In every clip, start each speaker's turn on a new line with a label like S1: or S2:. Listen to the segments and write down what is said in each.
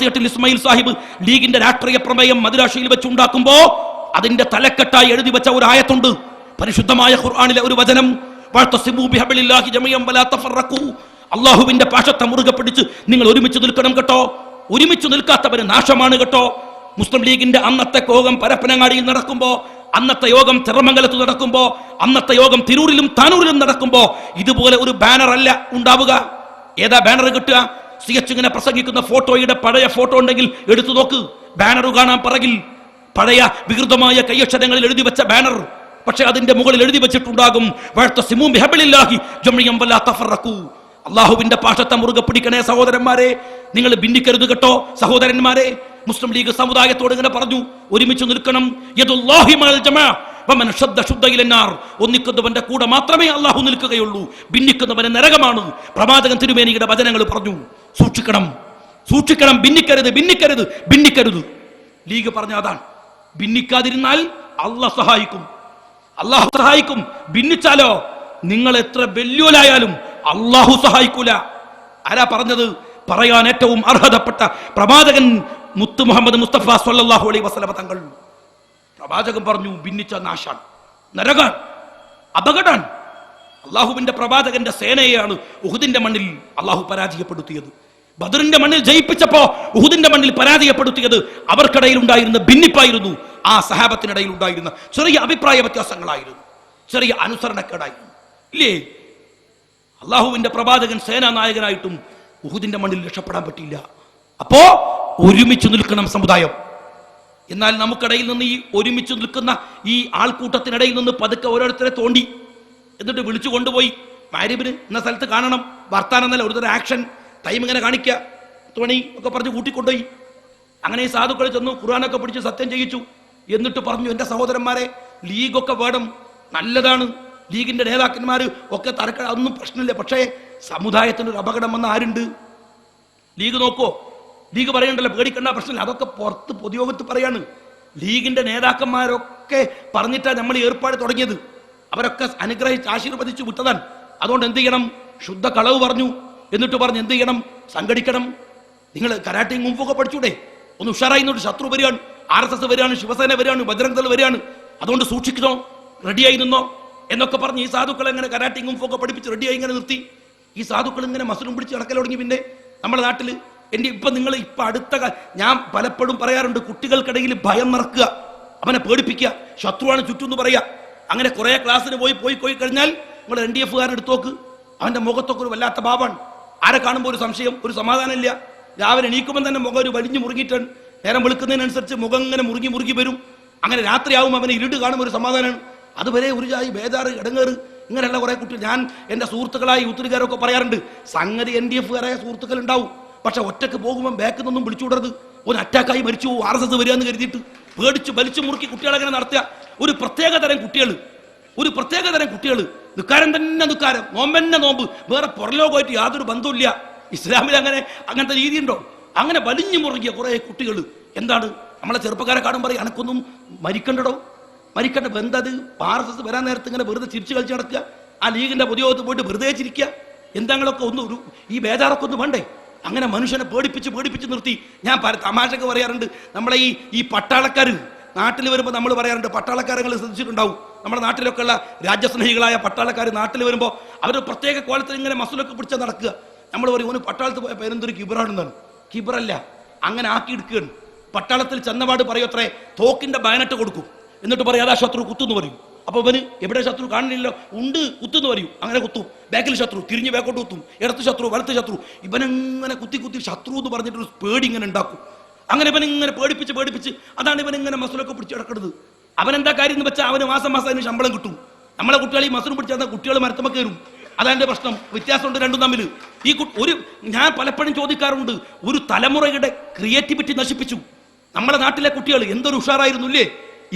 S1: 1978 ഇസ്മായിൽ സാഹിബ് ലീഗിന്റെ രാഷ്ട്രീയ പ്രമേയം മദിരാശിയിൽ വെച്ചുണ്ടാക്കുമ്പോ അതിന്റെ തലക്കെട്ടായി എഴുതി വെച്ച ഒരു ആയത്തുണ്ട്. പരിശുദ്ധമായ ഖുർആനിലെ ഒരു വചനം, അള്ളാഹുവിന്റെ പാശത്തെ മുറുകെ പിടിച്ച് നിങ്ങൾ ഒരുമിച്ച് നിൽക്കണം കേട്ടോ. ഒരുമിച്ച് നിൽക്കാത്തവന് നാശമാണ് കേട്ടോ. മുസ്ലിം ലീഗിന്റെ അന്നത്തെ യോഗം പരപ്പനങ്ങാടിയിൽ നടക്കുമ്പോ, അന്നത്തെ യോഗം ചെറുമംഗലത്ത് നടക്കുമ്പോ, അന്നത്തെ യോഗം തിരൂരിലും താനൂരിലും നടക്കുമ്പോ ഇതുപോലെ ഒരു ബാനർ അല്ല ഉണ്ടാവുക. ഏതാ ബാനർ കിട്ടുക? ഇങ്ങനെ പ്രസംഗിക്കുന്ന ഫോട്ടോയുടെ പഴയ ഫോട്ടോ ഉണ്ടെങ്കിൽ എടുത്തു നോക്ക്. ബാനർ കാണാൻ പറകിൽ പഴയ വികൃതമായ കയ്യക്ഷരങ്ങളിൽ എഴുതി വെച്ച ബാനർ. പക്ഷെ അതിന്റെ മുകളിൽ എഴുതി വെച്ചിട്ടുണ്ടാകും അള്ളാഹുവിന്റെ പാശത്തെ മുറുകെ പിടിക്കണേ സഹോദരന്മാരെ, നിങ്ങൾ ഭിന്നിക്കരുത് കേട്ടോ സഹോദരന്മാരെ. മുസ്ലിം ലീഗ് സമുദായത്തോട് ഇങ്ങനെ പറഞ്ഞു, ഒരുമിച്ച് നിൽക്കണം. ഒന്നിക്കുന്നവന്റെ കൂടെ മാത്രമേ അള്ളാഹു നിൽക്കുകയുള്ളൂ, ഭിന്നിക്കുന്നവന് നരകമാണ്. പ്രവാചകൻ തിരുമേനിയുടെ വചനങ്ങൾ പറഞ്ഞു. സൂക്ഷിക്കണം, സൂക്ഷിക്കണം, ഭിന്നിക്കരുത്, ഭിന്നിക്കരുത്, ഭിന്നിക്കരുത്. ലീഗ് പറഞ്ഞ അതാണ്. ഭിന്നിക്കാതിരുന്നാൽ അള്ളാഹ് സഹായിക്കും, അള്ളാഹു സഹായിക്കും. ഭിന്നിച്ചാലോ നിങ്ങൾ എത്ര വെല്ലുവിലായാലും അള്ളാഹു സഹായിക്കൂല. ആരാ പറഞ്ഞത്? പറയാൻ ഏറ്റവും അർഹതപ്പെട്ട പ്രവാചകൻ മുത്ത് മുഹമ്മദ് മുസ്തഫ സ്വല്ലല്ലാഹു അലൈഹി വസല്ലം തങ്ങൾ. പ്രവാചകൻ പറഞ്ഞു, ഭിന്നിച്ച നാശാണ്, നരകാൻ, അപകടമാണ്. അള്ളാഹുവിന്റെ പ്രവാചകന്റെ സേനയെയാണ് ഉഹുദിന്റെ മണ്ണിൽ അള്ളാഹു പരാജയപ്പെടുത്തിയത്. ബദറിന്റെ മണ്ണിൽ ജയിപ്പിച്ചപ്പോ ഉഹുദിന്റെ മണ്ണിൽ പരാജയപ്പെടുത്തിയത് അവർക്കിടയിൽ ഉണ്ടായിരുന്ന ഭിന്നിപ്പായിരുന്നു. ആ സഹാബത്തിനിടയിൽ ഉണ്ടായിരുന്ന ചെറിയ അഭിപ്രായ വ്യത്യാസങ്ങളായിരുന്നു, ചെറിയ അനുസരണക്കേടായിരുന്നു. ഇല്ലേ? അള്ളാഹുവിന്റെ പ്രവാചകൻ സേനാ നായകനായിട്ടും ഉഹുദിന്റെ മണ്ണിൽ രക്ഷപ്പെടാൻ പറ്റിയില്ല. അപ്പോ ഒരുമിച്ച് നിൽക്കണം സമുദായം. എന്നാൽ നമുക്കിടയിൽ നിന്ന് ഈ ഒരുമിച്ച് നിൽക്കുന്ന ഈ ആൾക്കൂട്ടത്തിനിടയിൽ നിന്ന് പതുക്കെ ഓരോരുത്തരെ തോണ്ടി എന്നിട്ട് വിളിച്ചു കൊണ്ടുപോയി മാരിബിന് ഇന്ന സ്ഥലത്ത് കാണണം, വർത്താനം എന്നല്ല, ഒരു തരം ആക്ഷൻ ടൈം ഇങ്ങനെ കാണിക്കുക, തോണി ഒക്കെ പറഞ്ഞ് കൂട്ടിക്കൊണ്ടുപോയി. അങ്ങനെ ഈ സാധുക്കൾ ചെന്നു, ഖുർആനൊക്കെ പിടിച്ച് സത്യം ചെയ്യിച്ചു. എന്നിട്ട് പറഞ്ഞു, എൻ്റെ സഹോദരന്മാരെ, ലീഗൊക്കെ വേണം, നല്ലതാണ്, ലീഗിന്റെ നേതാക്കന്മാർ ഒക്കെ തരക്ക, അതൊന്നും പ്രശ്നമില്ല. പക്ഷേ സമുദായത്തിനൊരു അപകടം വന്ന ആരുണ്ട്? ലീഗ് നോക്കോ? ലീഗ് പറയണ്ടല്ലോ, പേടിക്കണ്ട, പ്രശ്നമില്ല. അതൊക്കെ പുറത്ത് പൊതുയോഗത്തിൽ പറയാണ്. ലീഗിന്റെ നേതാക്കന്മാരൊക്കെ പറഞ്ഞിട്ടാണ് നമ്മൾ ഏർപ്പാട് തുടങ്ങിയത്. അവരൊക്കെ അനുഗ്രഹിച്ച് ആശീർവദിച്ചു വിട്ടതാണ്. അതുകൊണ്ട് എന്ത് ചെയ്യണം? ശുദ്ധ കളവ് പറഞ്ഞു. എന്നിട്ട് പറഞ്ഞു എന്ത് ചെയ്യണം? സംഘടിക്കണം. നിങ്ങൾ കരാട്ടയും കുംഫുക്കെ പഠിച്ചൂടെ? ഒന്ന് ഉഷാറായി. ശത്രു വരികയാണ്, RSS വരികയാണ്, ശിവസേന വരികയാണ്, ബജറംഗ് ദൾ വരികയാണ്. അതുകൊണ്ട് സൂക്ഷിക്കണോ, റെഡിയായി നിന്നോ എന്നൊക്കെ പറഞ്ഞ് ഈ സാധുക്കൾ എങ്ങനെ കരാട്ടയും കുംഫുക്കെ പഠിപ്പിച്ച് റെഡിയായി ഇങ്ങനെ നിർത്തി. ഈ സാധുക്കൾ ഇങ്ങനെ മസ്ലും പിടിച്ച് നടക്കൽ തുടങ്ങി. പിന്നെ നമ്മുടെ നാട്ടിൽ നിങ്ങൾ അടുത്ത ഞാൻ പലപ്പോഴും പറയാറുണ്ട്, കുട്ടികൾക്കിടയിൽ ഭയം നിറക്കുക, അവനെ പേടിപ്പിക്കുക, ശത്രുവാണ് ചുറ്റും എന്ന് പറയുക. അങ്ങനെ കുറെ ക്ലാസ്സിന് പോയി കഴിഞ്ഞാൽ നിങ്ങൾ NDF എടുത്തു നോക്ക്, അവന്റെ മുഖത്തൊക്കെ ഒരു വല്ലാത്ത ഭാവമാണ്. ആരെ കാണുമ്പോൾ ഒരു സംശയം, ഒരു സമാധാനം ഇല്ല. രാവിലെ എണീക്കുമ്പോൾ തന്നെ മുഖം ഒരു വലിഞ്ഞു മുറുകിയിട്ടാണ്. നേരം വെളുക്കുന്നതിനനുസരിച്ച് മുഖം ഇങ്ങനെ മുറുകി വരും. അങ്ങനെ രാത്രിയാവും അവന് ഇരുട്ട് കാണുമ്പോൾ ഒരു സമാധാനമാണ്. അതുവരെ ഒരു ജായി ബേജാറ്, ഇടങ്ങേറ്, ഇങ്ങനെയുള്ള കുറെ കുട്ടികൾ. ഞാൻ എൻ്റെ സുഹൃത്തുക്കളായി യൂത്തുകാരൊക്കെ പറയാറുണ്ട്, സംഗതി NDF സുഹൃത്തുക്കൾ ഉണ്ടാവും, പക്ഷെ ഒറ്റക്ക് പോകുമ്പോൾ ബാക്കിൽ നിന്നൊന്നും വിളിച്ചുവിടരുത്. ഒരു അറ്റാക്കായി മരിച്ചു പോകും, RSS വരിക എന്ന് കരുതിയിട്ട് പേടിച്ച് വലിച്ചു മുറുക്കി കുട്ടികളെങ്ങനെ നടത്തുക. ഒരു പ്രത്യേകതരം കുട്ടികൾ നിക്കാരം തന്നെ നിക്കാരം, നോമ്പന്നെ നോമ്പ്, വേറെ പുറലോകമായിട്ട് യാതൊരു ബന്ധമില്ല. ഇസ്ലാമിൽ അങ്ങനത്തെ രീതി ഉണ്ടോ? അങ്ങനെ വലിഞ്ഞു മുറുകിയ കുറെ കുട്ടികൾ. എന്താണ് നമ്മളെ ചെറുപ്പക്കാരെ കാണും പറയും, അനക്കൊന്നും മരിക്കണ്ടോ, മരിക്കണ്ട. ബന്ധത് RSS വരാൻ നേരത്ത് ഇങ്ങനെ വെറുതെ ചിരിച്ചു കളിച്ച് നടക്കുക, ആ ലീഗിന്റെ പൊതുയോഗത്ത് പോയിട്ട് വെറുതെ ചിരിക്കുക. എന്തെങ്കിലുമൊക്കെ ഈ ബേജാറൊക്കെ ഒന്ന് വേണ്ടേ? അങ്ങനെ മനുഷ്യനെ പേടിപ്പിച്ച് നിർത്തി. ഞാൻ തമാശക്ക് പറയാറുണ്ട്, നമ്മളെ ഈ പട്ടാളക്കാർ നാട്ടിൽ വരുമ്പോൾ നമ്മൾ പറയാറുണ്ട്, പട്ടാളക്കാരങ്ങൾ ശ്രദ്ധിച്ചിട്ടുണ്ടാവും, നമ്മുടെ നാട്ടിലൊക്കെ ഉള്ള രാജ്യസ്നേഹികളായ പട്ടാളക്കാർ നാട്ടിൽ വരുമ്പോൾ അവർ പ്രത്യേക കോലത്തിൽ ഇങ്ങനെ മസിലൊക്കെ പിടിച്ച് നടക്കുക. നമ്മൾ പറയും, ഓന് പട്ടാളത്ത് പോയ പേരെന്തൊരു കിബറാണെന്നാണ്. കിബറല്ല, അങ്ങനെ ആക്കിയെടുക്കുകയാണ്. പട്ടാളത്തിൽ ചെന്നപാട് പറയത്രേ, തോക്കിന്റെ ബാനറ്റ് കൊടുക്കും, എന്നിട്ട് പറയും അതാ ശത്രു കുത്തുന്ന് പറയും. അപ്പൊ അവന് എവിടെ ശത്രു കാണില്ലല്ലോ, ഉണ്ട്, കുത്തുന്ന് പറയും. അങ്ങനെ കുത്തും. ബാക്കിൽ ശത്രു, തിരിഞ്ഞ് ബാക്കോട്ട് കുത്തും, ഇടത്ത് ശത്രു, വലത്ത് ശത്രു. ഇവനെങ്ങനെ കുത്തി ശത്രു എന്ന് പറഞ്ഞിട്ടൊരു പേടി ഇങ്ങനെ ഉണ്ടാക്കും. അങ്ങനെ ഇവനിങ്ങനെ പേടിപ്പിച്ച് അതാണ് ഇവനിങ്ങനെ മസിലൊക്കെ പിടിച്ച് കിടക്കുന്നത്. അവനെന്താ കാര്യം എന്ന് വെച്ചാൽ അവന് മാസം അതിന് ശമ്പളം കിട്ടും. നമ്മളെ കുട്ടികൾ ഈ മസിലും പിടിച്ചാൽ കുട്ടികൾ മരത്തമ്മ കയറും. അതാണ് പ്രശ്നം. വ്യത്യാസമുണ്ട് രണ്ടും തമ്മിൽ. ഞാൻ പലപ്പോഴും ചോദിക്കാറുണ്ട്, ഒരു തലമുറയുടെ ക്രിയേറ്റിവിറ്റി നശിപ്പിച്ചു. നമ്മളെ നാട്ടിലെ കുട്ടികൾ എന്തൊരു ഉഷാറായിരുന്നു ഇല്ലേ?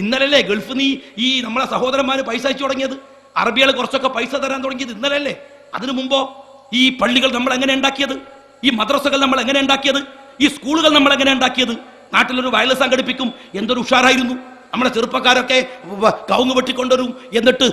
S1: ഇന്നലല്ലേ ഗൾഫിൽ നിന്ന് ഈ നമ്മളെ സഹോദരന്മാര് പൈസ അയച്ചു തുടങ്ങിയത്, അറബികൾ കുറച്ചൊക്കെ പൈസ തരാൻ തുടങ്ങിയത് ഇന്നലല്ലേ? അതിനു മുമ്പോ ഈ പള്ളികൾ നമ്മൾ എങ്ങനെ ഉണ്ടാക്കിയത്, ഈ മദ്രസകൾ നമ്മൾ എങ്ങനെ ഉണ്ടാക്കിയത്, ഈ സ്കൂളുകൾ നമ്മൾ എങ്ങനെ ഉണ്ടാക്കിയത്? നാട്ടിലൊരു വയൽ സംഘടിപ്പിക്കും, എന്തൊരു ഉഷാറായിരുന്നു. നമ്മളെ ചെറുപ്പക്കാരൊക്കെ കവുങ്ങ് വെട്ടിക്കൊണ്ടുവരും, എന്നിട്ട്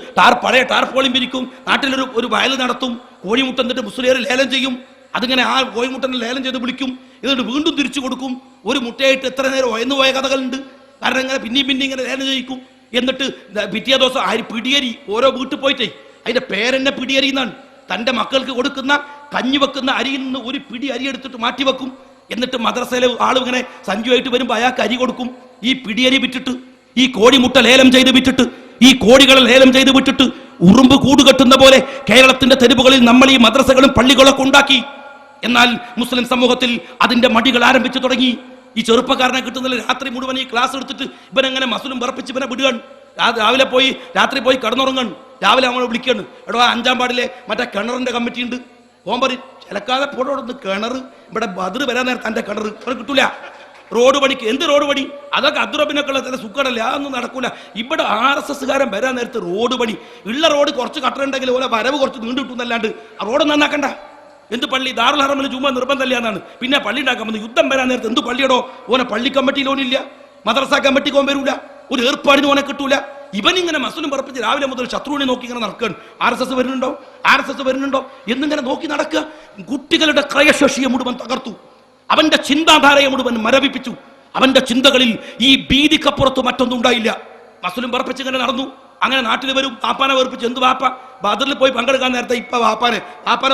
S1: പഴയ ടാർപോളിയും പിരിക്കും, നാട്ടിലൊരു വയൽ നടത്തും, കോഴിമുട്ട എന്നിട്ട് മുസ്ലിം ലേലം ചെയ്യും. അതിങ്ങനെ ആ കോഴിമുട്ടനെ ലേലം ചെയ്ത് വിളിക്കും. എന്നിട്ട് വീണ്ടും തിരിച്ചു കൊടുക്കും. ഒരു മുട്ടയായിട്ട് എത്ര നേരം ഒയന്നു പോയ കഥകളുണ്ട്. കാരണം ഇങ്ങനെ പിന്നെയും ഇങ്ങനെ ലേലം ചെയ്യിക്കും. എന്നിട്ട് പിറ്റേ ദിവസം അരി പിടിയരി ഓരോ വീട്ടിൽ പോയിട്ടേ അതിന്റെ പേരെന്നെ പിടിയരി എന്നാണ്. തൻ്റെ മക്കൾക്ക് കൊടുക്കുന്ന കഞ്ഞി വെക്കുന്ന അരിയിൽ നിന്ന് ഒരു പിടി അരി എടുത്തിട്ട് മാറ്റി വെക്കും. എന്നിട്ട് മദ്രസയിലെ ആളിങ്ങനെ സഞ്ജുവായിട്ട് വരുമ്പോൾ അയാൾക്ക് അരി കൊടുക്കും. ഈ പിടിയരി വിറ്റിട്ട്, ഈ കോഴിമുട്ട ലേലം ചെയ്ത് വിറ്റിട്ട്, ഈ കോഴികളെ ലേലം ചെയ്ത് വിട്ടിട്ട് ഉറുമ്പ് കൂടുകെട്ടുന്ന പോലെ കേരളത്തിന്റെ തെരുവുകളിൽ നമ്മൾ ഈ മദ്രസകളും പള്ളികളൊക്കെ ഉണ്ടാക്കി. എന്നാൽ മുസ്ലിം സമൂഹത്തിൽ അതിന്റെ മടികൾ ആരംഭിച്ചു തുടങ്ങി. ഈ ചെറുപ്പക്കാരനെ കിട്ടുന്നില്ല. രാത്രി മുഴുവൻ ഈ ക്ലാസ് എടുത്തിട്ട് ഇവനെങ്ങനെ മസുലും പറപ്പിച്ച് ഇവനെ വിടുകയാണ്. രാവിലെ പോയി രാത്രി പോയി കിടന്നുറങ്ങാണ്. രാവിലെ നമ്മൾ വിളിക്കാണ്, എടോ 5-ാം വാർഡിലെ മറ്റേ കിണറിന്റെ കമ്മിറ്റി ഉണ്ട്, ഓമ്പറി ചിലക്കാതെ പോടോടുന്ന് കിണർ ഇവിടെ ബദർ വരാൻ നേരത്തെ എൻ്റെ കിണർ അവിടെ കിട്ടൂല. റോഡ് പണിക്ക് എന്ത് റോഡ് പണി? അതൊക്കെ അദ്രബിനൊക്കെ ഉള്ള ചില സുഖമല്ലേ, അതൊന്നും നടക്കൂല. ഇവിടെ RSS കാരൻ വരാൻ നേരത്ത് റോഡ് പണി. ഉള്ള റോഡ് കുറച്ച് കട്ടറുണ്ടെങ്കിൽ ഓരോ വരവ് കുറച്ച് നീണ്ടു കിട്ടുന്നല്ലാണ്ട് ആ റോഡ് നന്നാക്കണ്ട. എന്ത് പള്ളി? ദാറുൽ ഹറമിൽ ചുമ്മാ നിർബന്ധമില്ല എന്നാണ്. പിന്നെ പള്ളി ഉണ്ടാക്കാൻ വന്നത് യുദ്ധം വരാൻ നേരത്ത് എന്ത് പള്ളിയടോ? ഓനെ പള്ളി കമ്മിറ്റിയിൽ ഓനില്ല, മദ്രസ കമ്മിറ്റിക്ക് ഓൻ വരൂല, ഒരു ഏർപ്പാടിന് ഓനെ കിട്ടൂല. ഇവനിങ്ങനെ മസുലും പറപ്പിച്ച് രാവിലെ മുതൽ ശത്രുവിനെ നോക്കി ഇങ്ങനെ നടക്കുകയാണ്. RSS വരുന്നുണ്ടോ എന്നിങ്ങനെ നോക്കി നടക്കുക. കുട്ടികളുടെ ക്രയശേഷിയെ മുഴുവൻ തകർത്തു. അവന്റെ ചിന്താധാരയെ മുഴുവൻ മരവിപ്പിച്ചു. അവന്റെ ചിന്തകളിൽ ഈ ഭീതിക്കപ്പുറത്ത് മറ്റൊന്നും ഉണ്ടായില്ല. മസുലും പറപ്പിച്ച് ഇങ്ങനെ നടന്നു. അങ്ങനെ നാട്ടിൽ വരും. വാപ്പാനെ വെറുപ്പിച്ചു. എന്ത് വാപ്പ? ബദറിൽ പോയി പങ്കെടുക്കാൻ നേരത്തെ ഇപ്പൊ വാപ്പാനെ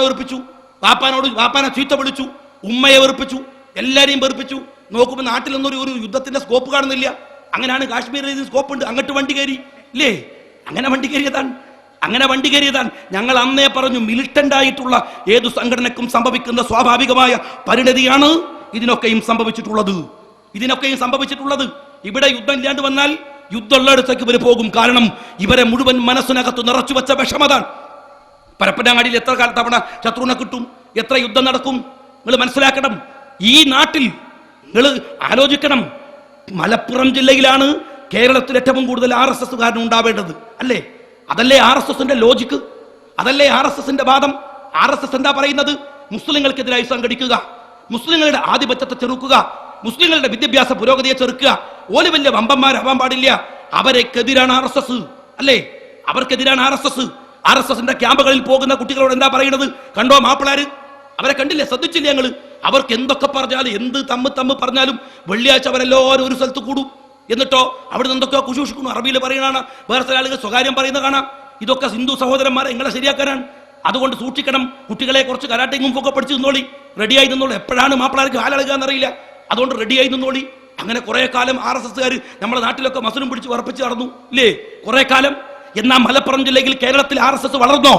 S1: വെറുപ്പിച്ചു. വാപ്പാനെ ചീത്ത വിളിച്ചു. ഉമ്മയെ വെറുപ്പിച്ചു. എല്ലാരെയും വെറുപ്പിച്ചു. നോക്കുമ്പോൾ നാട്ടിലൊന്നും ഒരു യുദ്ധത്തിന്റെ സ്കോപ്പ് കാണുന്നില്ല. അങ്ങനെയാണ് കാശ്മീരിൽ സ്കോപ്പ് ഉണ്ട്. അങ്ങോട്ട് വണ്ടി കയറി ഇല്ലേ? അങ്ങനെ വണ്ടി കയറിയതാണ്. ഞങ്ങൾ അന്നേ പറഞ്ഞു, മിലിറ്റന്റ് ആയിട്ടുള്ള ഏതു സംഘടനക്കും സംഭവിക്കുന്ന സ്വാഭാവികമായ പരിണതിയാണ് ഇതിനൊക്കെയും സംഭവിച്ചിട്ടുള്ളത്. ഇവിടെ യുദ്ധം ഇല്ലാണ്ട് വന്നാൽ യുദ്ധമുള്ളിടത്തേക്ക് ഇവർ പോകും. കാരണം ഇവരെ മുഴുവൻ മനസ്സിനകത്ത് നിറച്ചു വെച്ച വിഷമതാണ്. പരപ്പനങ്ങാടിയിൽ എത്ര തവണ ശത്രുവിനെ കിട്ടും? എത്ര യുദ്ധം നടക്കും? നിങ്ങൾ മനസ്സിലാക്കണം. ഈ നാട്ടിൽ നിങ്ങൾ ആലോചിക്കണം. മലപ്പുറം ജില്ലയിലാണ് കേരളത്തിൽ ഏറ്റവും കൂടുതൽ RSSകാരൻ ഉണ്ടാവേണ്ടത് അല്ലേ? അതല്ലേ RSSന്റെ ലോജിക്ക്? അതല്ലേ RSSന്റെ വാദം? RSS എന്താ പറയുന്നത്? മുസ്ലിങ്ങൾക്കെതിരായി സംഘടിക്കുക, മുസ്ലിങ്ങളുടെ ആധിപത്യത്തെ ചെറുക്കുക, മുസ്ലിങ്ങളുടെ വിദ്യാഭ്യാസ പുരോഗതിയെ ചെറുക്കുക. ഓല് വലിയ വമ്പന്മാരാവാൻ പാടില്ല. അവരെക്കെതിരാണ് RSS അല്ലേ? അവർക്കെതിരാണ് RSSന്റെ ക്യാമ്പുകളിൽ പോകുന്ന കുട്ടികളോട് എന്താ പറയുന്നത്? കണ്ടോ മാപ്പിളാര്? അവരെ കണ്ടില്ലേ? ശ്രദ്ധിച്ചില്ലേ ഞങ്ങള്? അവർക്ക് എന്തൊക്കെ പറഞ്ഞാലും, എന്ത് തമ്മ് പറഞ്ഞാലും വെള്ളിയാഴ്ച അവരെല്ലാവരും ഒരു സ്ഥലത്ത് കൂടും. എന്നിട്ടോ അവിടെ എന്തൊക്കെയോ കുശൂഷിക്കുന്നു. അറബിയിൽ പറയുന്നതാണ്, വേറെ ചില ആളുകൾ സ്വകാര്യം പറയുന്നത് കാണാം. ഇതൊക്കെ ഹിന്ദു സഹോദരന്മാരെ എങ്ങളെ ശരിയാക്കാനാണ്. അതുകൊണ്ട് സൂക്ഷിക്കണം. കുട്ടികളെ കുറച്ച് കരാട്ടയും ഒക്കെ പഠിച്ച് നിന്നോളി, റെഡിയായി നിന്നോളി. എപ്പോഴാണ് മാപ്പിളാർക്ക് ഹാലളുക എന്നറിയില്ല. അതുകൊണ്ട് റെഡിയായി നിന്നോളി. അങ്ങനെ കുറെ കാലം RSSകാർ നമ്മുടെ നാട്ടിലൊക്കെ മസുലും പിടിച്ച് ഉറപ്പിച്ച് നടന്നു ഇല്ലേ? കുറെ കാലം. എന്നാൽ മലപ്പുറം ജില്ലയിൽ കേരളത്തിൽ RSS വളർന്നോ?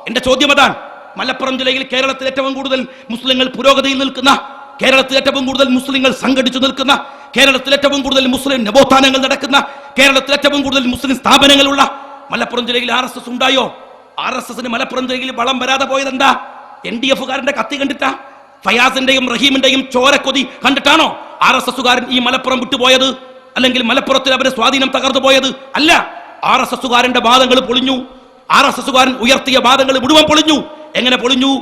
S1: എന്റെ ചോദ്യം അതാണ്. മലപ്പുറം ജില്ലയിൽ കേരളത്തിൽ ഏറ്റവും കൂടുതൽ മുസ്ലിങ്ങൾ പുരോഗതിയിൽ നിൽക്കുന്ന, കേരളത്തിൽ ഏറ്റവും കൂടുതൽ മുസ്ലിങ്ങൾ സംഘടിച്ചു നിൽക്കുന്ന, കേരളത്തിൽ ഏറ്റവും കൂടുതൽ മുസ്ലിം നവോത്ഥാനങ്ങൾ നടക്കുന്ന, കേരളത്തിൽ ഏറ്റവും കൂടുതൽ മുസ്ലിം സ്ഥാപനങ്ങളുള്ള മലപ്പുറം ജില്ലയിൽ RSS ഉണ്ടായോ? RSSന് മലപ്പുറം ജില്ലയിൽ വളം വരാതെ പോയത് എന്താ? NDF-കാരന്റെ കത്തി കണ്ടിട്ടാ? ഫയാസിന്റെയും റഹീമിന്റെയും ചോരക്കൊതി കണ്ടിട്ടാണോ RSSകാരൻ ഈ മലപ്പുറം വിട്ടുപോയത്? അല്ലെങ്കിൽ മലപ്പുറത്തിൽ അവരുടെ സ്വാധീനം തകർന്നു പോയത്? അല്ല. RSSകാരന്റെ വാദങ്ങൾ പൊളിഞ്ഞു. RSSകാരൻ ഉയർത്തിയ വാദങ്ങൾ മുഴുവൻ പൊളിഞ്ഞു. എങ്ങനെ പൊളിഞ്ഞു?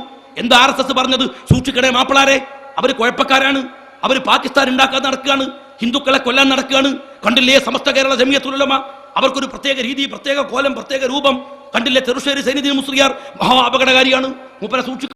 S1: എന്താ RSS പറഞ്ഞത്? സൂക്ഷിക്കണേ മാപ്പിളാരെ, അവര് കുഴപ്പക്കാരാണ്, അവര് പാകിസ്ഥാൻ ഉണ്ടാക്കാൻ നടക്കുകയാണ്, ഹിന്ദുക്കളെ കൊല്ലാൻ നടക്കുകയാണ്. കണ്ടില്ലേ സമസ്ത കേരള ജമിയത്തുൽ ഉലമ? അവർക്കൊരു പ്രത്യേക രീതി, പ്രത്യേക കോലം, പ്രത്യേക രൂപം. കണ്ടില്ലേ ചെറുശ്ശേരി സൈനുദ്ദീൻ മുസ്ലിയാർ? മഹാ അപകടകാരിയാണ്. മൂപ്പരെ സൂക്ഷിക്കണം.